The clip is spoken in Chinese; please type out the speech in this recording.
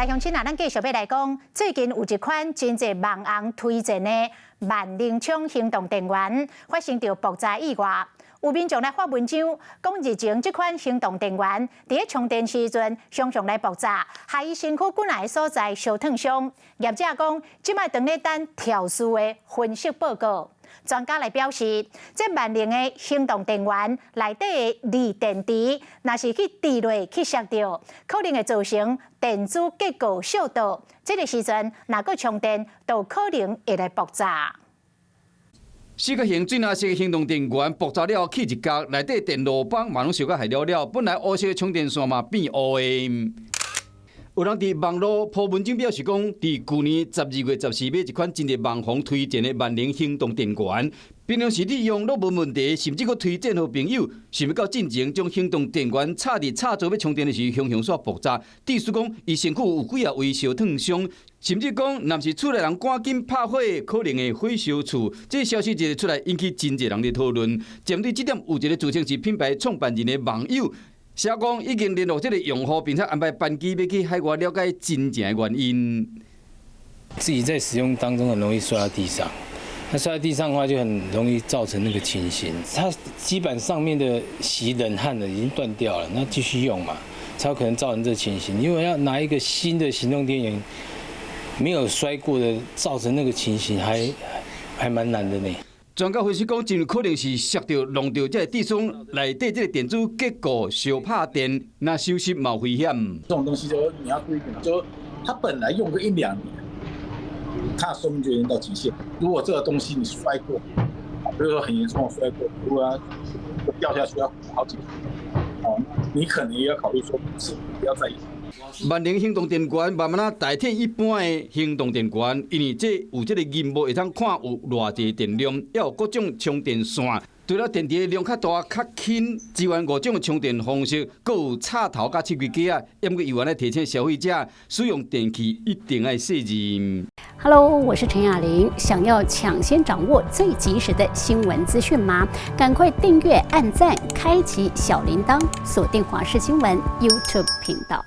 来乡亲啊，咱继续要来讲，最近有一款真侪网红推荐的万灵枪行动电源发生着爆炸意外。有民众来发文章，讲日前这款行动电源伫咧充电时阵常常来爆炸，害伊身躯本来所在烧烫伤。业者讲，即卖等咧等调试的分析报告。专家来表示，这万能的行动电源内底的锂电池，若是去滴落去烧着，可能会造成电子结构烧倒。这个时阵，若搁充电，就可能会来爆炸。四角形水蓝色的行动电源爆炸了，起一角，内底电路板嘛拢烧甲害了，本来黑色的充电线嘛变黑的。有人伫网络铺文章表示讲，伫去年12月14买一款真侪网红推荐的万能行动电源，平常时利用都无问题，甚至佫推荐予朋友。想要到进前将行动电源插伫插座要充电的时，熊熊煞爆炸。意思讲，伊身躯有几位烧烫伤，甚至讲，若是厝内人赶紧拍火，可能会火烧厝。这消息一日出来，引起真侪人的讨论。针对这点，有一个自称是品牌创办人的网友。写讲已经联络这个用户，并且安排班机要去海外了解真正的原因。自己在使用当中很容易摔到地上，那摔在地上的话就很容易造成那个情形。它基板上面的吸冷焊的已经断掉了，那继续用嘛，才有可能造成这情形。因为要拿一个新的行动电源，没有摔过的，造成那个情形还蛮难的呢。专家分析讲，真有可能是烧到、弄到这个地方内底这个电子结构烧怕电，那收拾嘛有危险。这种东西就你要注意一点，就它本来用个1-2年，它的寿命就已经到极限。如果这个东西你摔过，比如说很严重的摔过，如果它掉下去要好几年，你可能也要考虑说，是不要再用。万能行动电源慢慢代替一般的行动电源，因为这有这个荧幕会通看有偌济电量，也有各种充电线。除了电池量较大、较轻，支援5种充电方式，还有插头甲切割机啊。因为又来提醒消费者使用电器一定要细致。Hello， 我是陈雅玲。想要抢先掌握最及时的新闻资讯吗？赶快订阅、按赞、开启小铃铛，锁定华视新闻 YouTube 频道。